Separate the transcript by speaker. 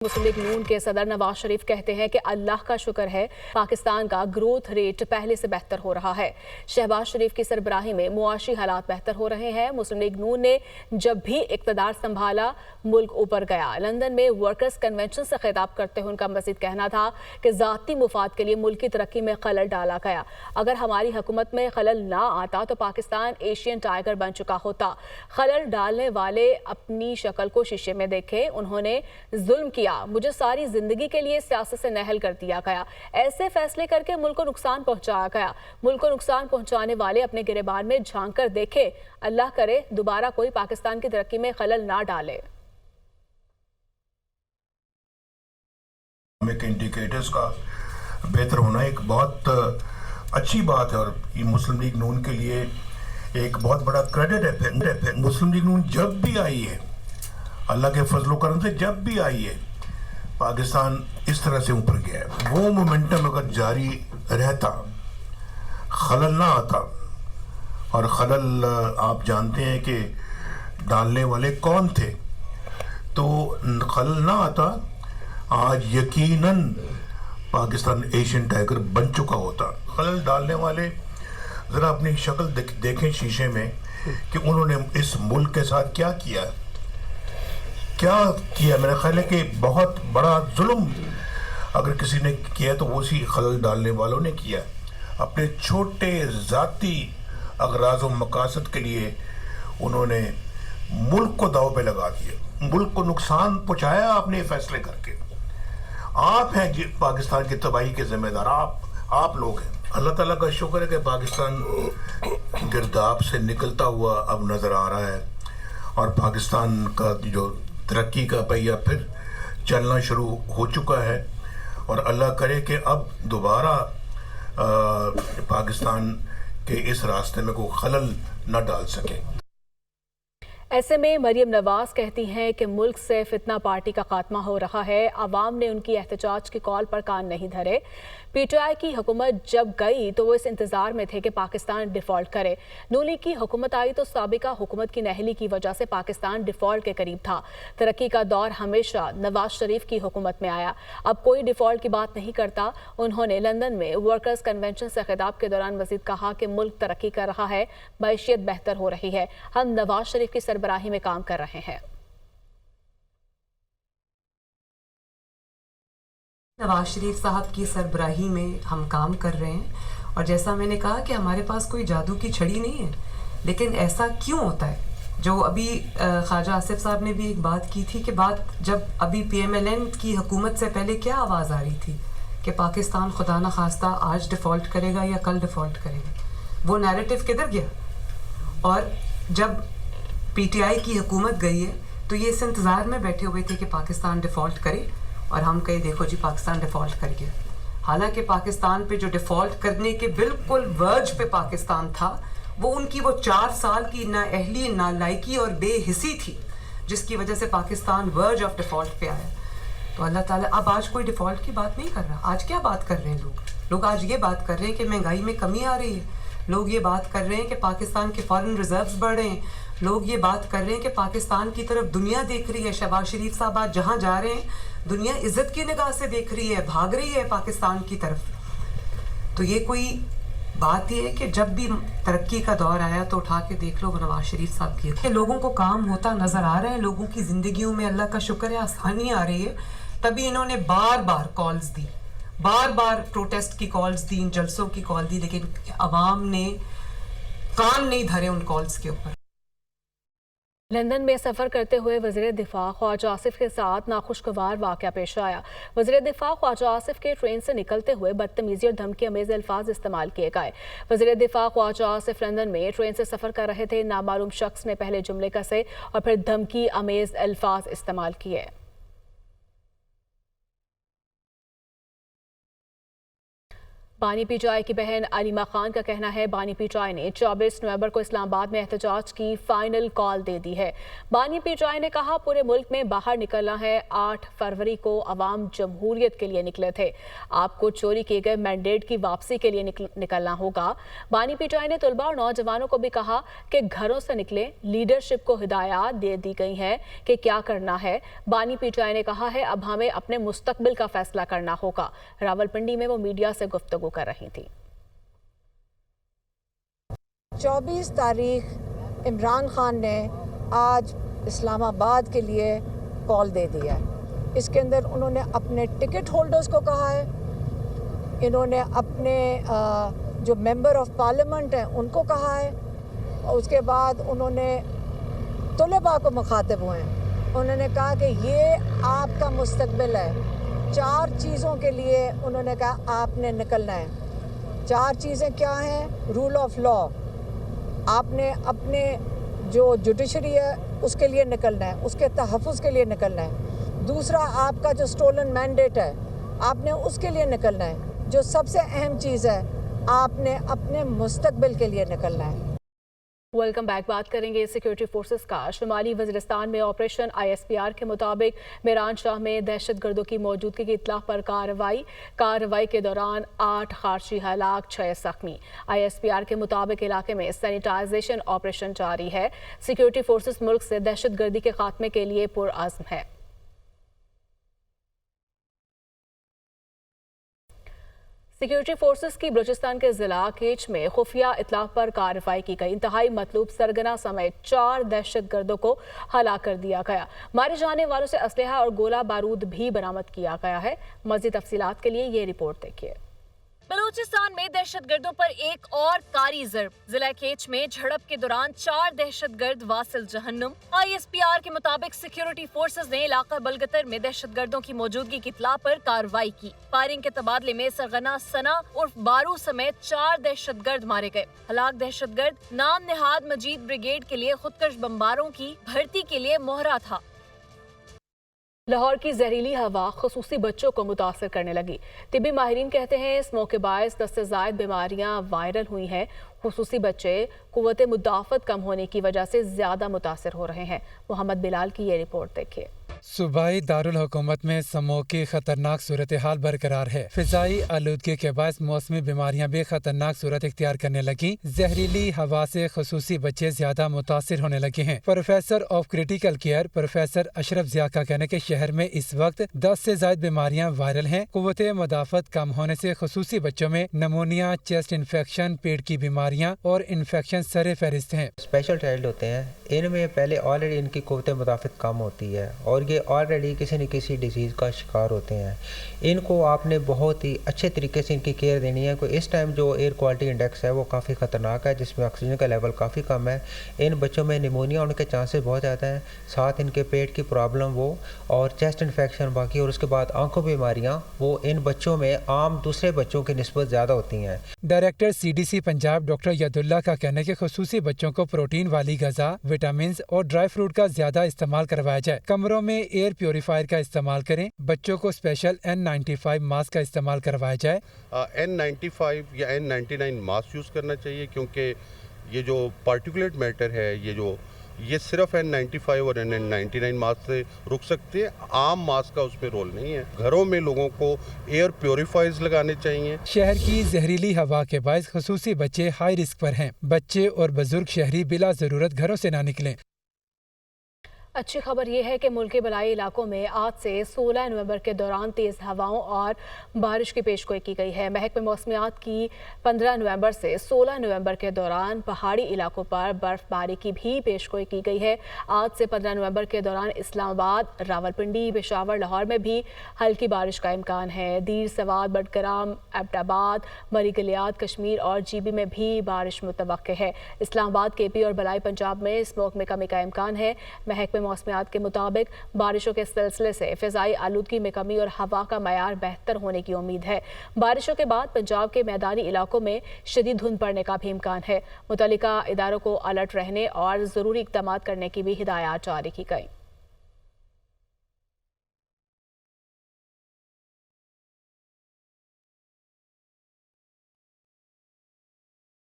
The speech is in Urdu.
Speaker 1: مسلم لیگ نون کے صدر نواز شریف کہتے ہیں کہ اللہ کا شکر ہے پاکستان کا گروتھ ریٹ پہلے سے بہتر ہو رہا ہے۔ شہباز شریف کی سربراہی میں معاشی حالات بہتر ہو رہے ہیں۔ مسلم لیگ نون نے جب بھی اقتدار سنبھالا ملک اوپر گیا۔ لندن میں ورکرز کنونشن سے خطاب کرتے ہوئے ان کا مزید کہنا تھا کہ ذاتی مفاد کے لیے ملک کی ترقی میں خلل ڈالا گیا۔ اگر ہماری حکومت میں خلل نہ آتا تو پاکستان ایشین ٹائیگر بن چکا ہوتا۔ خلل ڈالنے والے اپنی شکل کو شیشے میں دیکھیں۔ انہوں نے ظلم کیا، مجھے ساری زندگی کے لیے سیاست سے نہل کر دیا گیا، ایسے فیصلے کر کے ملک کو نقصان پہنچایا گیا۔ ملک کو نقصان پہنچانے والے اپنے گریبان میں جھانک کر دیکھے، اللہ کرے دوبارہ کوئی پاکستان کی ترقی میں خلل نہ ڈالے۔
Speaker 2: انڈیکیٹرز کا بہتر ہونا ایک بہت اچھی بات ہے اور یہ مسلم لیگ نون کے لیے ایک بہت بڑا کریڈٹ ہے۔ مسلم لیگ نون جب بھی آئی ہے، اللہ کے فضل و کرم سے جب بھی آئی ہے، پاکستان اس طرح سے اوپر گیا ہے۔ وہ مومنٹم اگر جاری رہتا، خلل نہ آتا، اور خلل آپ جانتے ہیں کہ ڈالنے والے کون تھے، تو خلل نہ آتا، آج یقیناً پاکستان ایشین ٹائیگر بن چکا ہوتا۔ خلل ڈالنے والے ذرا اپنی شکل دیکھیں شیشے میں کہ انہوں نے اس ملک کے ساتھ کیا کیا ہے، میرا خیال ہے کہ بہت بڑا ظلم اگر کسی نے کیا تو وہ اسی خلل ڈالنے والوں نے کیا۔ اپنے چھوٹے ذاتی اغراض و مقاصد کے لیے انہوں نے ملک کو داؤ پہ لگا دیا، ملک کو نقصان پہنچایا اپنے فیصلے کر کے۔ آپ ہیں پاکستان کی تباہی کے ذمہ دار، آپ لوگ ہیں۔ اللہ تعالیٰ کا شکر ہے کہ پاکستان گرداب سے نکلتا ہوا اب نظر آ رہا ہے اور پاکستان کا جو ترقی کا پہیہ پھر چلنا شروع ہو چکا ہے، اور اللہ کرے کہ اب دوبارہ پاکستان کے اس راستے میں کوئی خلل نہ ڈال سکے۔
Speaker 1: ایسے میں مریم نواز کہتی ہیں کہ ملک سے فتنہ پارٹی کا خاتمہ ہو رہا ہے، عوام نے ان کی احتجاج کی کال پر کان نہیں دھرے۔ پی ٹی آئی کی حکومت جب گئی تو وہ اس انتظار میں تھے کہ پاکستان ڈیفالٹ کرے۔ نون لیگ کی حکومت آئی تو سابقہ حکومت کی نااہلی کی وجہ سے پاکستان ڈیفالٹ کے قریب تھا۔ ترقی کا دور ہمیشہ نواز شریف کی حکومت میں آیا، اب کوئی ڈیفالٹ کی بات نہیں کرتا۔ انہوں نے لندن میں ورکرز کنونشن سے خطاب کے دوران مزید کہا کہ ملک ترقی کر رہا ہے، معیشت بہتر ہو رہی ہے، ہم نواز شریف کی سربراہی میں کام کر رہے ہیں۔
Speaker 3: نواز شریف صاحب کی سربراہی میں ہم کام کر رہے ہیں، اور جیسا میں نے کہا کہ ہمارے پاس کوئی جادو کی چھڑی نہیں ہے، لیکن ایسا کیوں ہوتا ہے؟ جو ابھی خواجہ آصف صاحب نے بھی ایک بات کی تھی کہ جب ابھی پی ایم ایل این کی حکومت سے پہلے کیا آواز آ رہی تھی کہ پاکستان خدا نخواستہ آج ڈیفالٹ کرے گا یا کل ڈیفالٹ کرے گا، وہ نیریٹو کدھر گیا؟ اور جب پی ٹی آئی کی حکومت گئی ہے تو یہ اس انتظار میں بیٹھے ہوئے تھے کہ پاکستان ڈیفالٹ کرے، اور ہم کہیں دیکھو جی پاکستان ڈیفالٹ کر گیا۔ حالانکہ پاکستان پہ جو ڈیفالٹ کرنے کے بالکل ورج پہ پاکستان تھا، وہ ان کی وہ 4 سال کی نااہلی، نالائکی اور بے حسی تھی جس کی وجہ سے پاکستان ورج آف ڈیفالٹ پہ آیا۔ تو اللہ تعالیٰ اب آج کوئی ڈیفالٹ کی بات نہیں کر رہا۔ آج کیا بات کر رہے ہیں لوگ آج یہ بات کر رہے ہیں کہ مہنگائی میں کمی آ رہی ہے، لوگ یہ بات کر رہے ہیں کہ پاکستان کے فارن ریزروز بڑھ رہے ہیں، لوگ یہ بات کر رہے ہیں کہ پاکستان کی طرف دنیا دیکھ رہی ہے۔ شہباز شریف صاحب آج جہاں جا رہے ہیں دنیا عزت کی نگاہ سے دیکھ رہی ہے، بھاگ رہی ہے پاکستان کی طرف۔ تو یہ کوئی بات یہ ہے کہ جب بھی ترقی کا دور آیا تو اٹھا کے دیکھ لو نواز شریف صاحب کی لوگوں کو کام ہوتا نظر آ رہا ہے، لوگوں کی زندگیوں میں اللہ کا شکر ہے آسانی آ رہی ہے۔ تبھی انہوں نے بار بار کالز دی، بار بار پروٹیسٹ کی کالز دی، جلسوں کی کال دی، لیکن عوام نے کان نہیں دھرے ان کالز کے اوپر۔
Speaker 1: لندن میں سفر کرتے ہوئے وزیر دفاع خواجہ آصف کے ساتھ ناخوشگوار واقعہ پیش آیا۔ وزیر دفاع خواجہ آصف کے ٹرین سے نکلتے ہوئے بدتمیزی اور دھمکی آمیز الفاظ استعمال کیے گئے۔ وزیر دفاع خواجہ آصف لندن میں ٹرین سے سفر کر رہے تھے، نامعلوم شخص نے پہلے جملے کسے اور پھر دھمکی آمیز الفاظ استعمال کیے۔ بانی پی چائے کی بہن علیمہ خان کا کہنا ہے بانی پی چائے نے 24 نومبر کو اسلام آباد میں احتجاج کی فائنل کال دے دی ہے۔ بانی پی چائے نے کہا پورے ملک میں باہر نکلنا ہے۔ 8 فروری کو عوام جمہوریت کے لیے نکلے تھے، آپ کو چوری کیے گئے مینڈیٹ کی واپسی کے لیے نکلنا ہوگا۔ بانی پی چائے نے طلباء اور نوجوانوں کو بھی کہا کہ گھروں سے نکلیں۔ لیڈرشپ کو ہدایات دے دی گئی ہیں کہ کیا کرنا ہے۔ بانی پی چائے نے کہا ہے اب ہمیں اپنے مستقبل کا فیصلہ کرنا ہوگا۔ راولپنڈی میں وہ میڈیا سے گفتگو کر رہی تھی۔
Speaker 4: 24 تاریخ عمران خان نے آج اسلام آباد کے لیے کال دے دیا ہے۔ اس کے اندر انہوں نے اپنے ٹکٹ ہولڈرز کو کہا ہے، انہوں نے اپنے جو ممبر آف پارلیمنٹ ہیں ان کو کہا ہے، اور اس کے بعد انہوں نے طلباء کو مخاطب ہوئے ہیں۔ انہوں نے کہا کہ یہ آپ کا مستقبل ہے۔ 4 چیزوں کے لیے انہوں نے کہا آپ نے نکلنا ہے۔ 4 چیزیں کیا ہیں؟ رول آف لا، آپ نے اپنے جو جوڈیشری ہے اس کے لیے نکلنا ہے، اس کے تحفظ کے لیے نکلنا ہے۔ دوسرا آپ کا جو سٹولن مینڈیٹ ہے آپ نے اس کے لیے نکلنا ہے۔ جو سب سے اہم چیز ہے آپ نے اپنے مستقبل کے لیے نکلنا ہے۔
Speaker 1: Welcome back. بات کریں گے سیکیورٹی فورسز کا۔ شمالی وزیرستان میں آپریشن ISPR کے مطابق میران شاہ میں دہشت گردوں کی موجودگی کی اطلاع پر کارروائی کے دوران 8 خارجی ہلاک، 6 زخمی۔ ISPR کے مطابق علاقے میں سینیٹائزیشن آپریشن جاری ہے۔ سیکیورٹی فورسز ملک سے دہشت گردی کے خاتمے کے لیے پرعزم ہے۔ سیکیورٹی فورسز کی بلوچستان کے ضلع کیچ میں خفیہ اطلاع پر کارروائی کی گئی۔ انتہائی مطلوب سرگنا سمیت 4 دہشت گردوں کو ہلاک کر دیا گیا۔ مارے جانے والوں سے اسلحہ اور گولہ بارود بھی برآمد کیا گیا ہے۔ مزید تفصیلات کے لیے یہ رپورٹ دیکھیے۔
Speaker 5: بلوچستان میں دہشت گردوں پر ایک اور کاری ضرب۔ ضلع کیچ میں جھڑپ کے دوران 4 دہشت گرد واصل جہنم۔ ISPR کے مطابق سیکیورٹی فورسز نے علاقہ بلگتر میں دہشت گردوں کی موجودگی کی اطلاع پر کارروائی کی۔ فائرنگ کے تبادلے میں سرغنہ ثنا عرف بارو سمیت 4 دہشت گرد مارے گئے۔ ہلاک دہشت گرد نام نہاد مجید بریگیڈ کے لیے خودکش بمباروں کی بھرتی کے لیے مہرا تھا۔
Speaker 1: لاہور کی زہریلی ہوا خصوصی بچوں کو متاثر کرنے لگی۔ طبی ماہرین کہتے ہیں اسموک کے باعث 10 سے زائد بیماریاں وائرل ہوئی ہیں۔ خصوصی بچے قوت مدافعت کم ہونے کی وجہ سے زیادہ متاثر ہو رہے ہیں۔ محمد بلال کی یہ رپورٹ دیکھیے۔
Speaker 6: صوبائی دارالحکومت میں سموگ کی خطرناک صورتحال برقرار ہے۔ فضائی آلودگی کے باعث موسمی بیماریاں بھی خطرناک صورت اختیار کرنے لگیں۔ زہریلی ہوا سے خصوصی بچے زیادہ متاثر ہونے لگے ہیں۔ Professor of critical care professor Ashraf Zia کا کہنا ہے کہ شہر میں اس وقت 10 سے زائد بیماریاں وائرل ہیں۔ قوت مدافعت کم ہونے سے خصوصی بچوں میں نمونیا، چیسٹ انفیکشن، پیٹ کی بیماریاں اور انفیکشن سر فہرست ہیں۔
Speaker 7: اسپیشل چائلڈ ہوتے ہیں، ان میں پہلے آلریڈی ان کی قوت مدافعت کم ہوتی ہے اور یہ آلریڈی کسی نہ کسی ڈیزیز کا شکار ہوتے ہیں۔ ان کو آپ نے بہت ہی اچھے طریقے سے ان کی کیئر دینی ہے۔ اس ٹائم جو ایئر کوالٹی انڈیکس ہے وہ کافی خطرناک ہے، جس میں آکسیجن کا لیول کافی کم ہے۔ ان بچوں میں نمونیا ہونے کے چانسز بہت زیادہ ہیں، ساتھ ان کے پیٹ کی پرابلم وہ اور چیسٹ انفیکشن باقی، اور اس کے بعد آنکھوں بیماریاں وہ ان بچوں میں عام دوسرے بچوں کی نسبت زیادہ ہوتی ہیں۔
Speaker 6: ڈائریکٹر CDC پنجاب ڈاکٹر یداللہ کا کہنا ہے کہ خصوصی بچوں کو پروٹین والی غذا، وٹامنز اور ڈرائی فروٹ کا زیادہ استعمال کروایا جائے۔ کمروں میں ایئر پیوریفائر کا استعمال کریں۔ بچوں کو اسپیشل N95 ماسک کا استعمال کروایا جائے۔
Speaker 8: N95 یا N99 ماسک یوز کرنا چاہیے، کیونکہ یہ جو پارٹیکولیٹ میٹر ہے یہ صرف N95 اور N99 ماسک سے رک سکتے ہیں، عام ماسک کا اس میں رول نہیں ہے۔ گھروں میں لوگوں کو ایئر پیوریفائرز لگانے چاہیے۔
Speaker 6: شہر کی زہریلی ہوا کے باعث خصوصی بچے ہائی رسک پر ہیں۔ بچے اور بزرگ شہری بلا ضرورت گھروں سے نہ نکلیں۔
Speaker 1: اچھی خبر یہ ہے کہ ملک کے بالائی علاقوں میں آج سے 16 نومبر کے دوران تیز ہواؤں اور بارش کی پیشگوئی کی گئی ہے۔ محکمہ موسمیات کی 15 نومبر سے 16 نومبر کے دوران پہاڑی علاقوں پر برف باری کی بھی پیشگوئی کی گئی ہے۔ آج سے 15 نومبر کے دوران اسلام آباد، راولپنڈی، پشاور، لاہور میں بھی ہلکی بارش کا امکان ہے۔ دیر سواد، بٹگرام، ایبٹ آباد، مری گلیات، کشمیر اور GB میں بھی بارش متوقع ہے۔ اسلام آباد، KP اور بالائی پنجاب میں اسموگ میں کمی کا امکان ہے۔ محکمہ موسمیات کے مطابق بارشوں کے سلسلے سے فضائی آلودگی میں کمی اور ہوا کا معیار بہتر ہونے کی امید ہے۔ بارشوں کے بعد پنجاب کے میدانی علاقوں میں شدید دھند پڑنے کا بھی امکان ہے۔ متعلقہ اداروں کو الرٹ رہنے اور ضروری اقدامات کرنے کی بھی ہدایات جاری کی گئی۔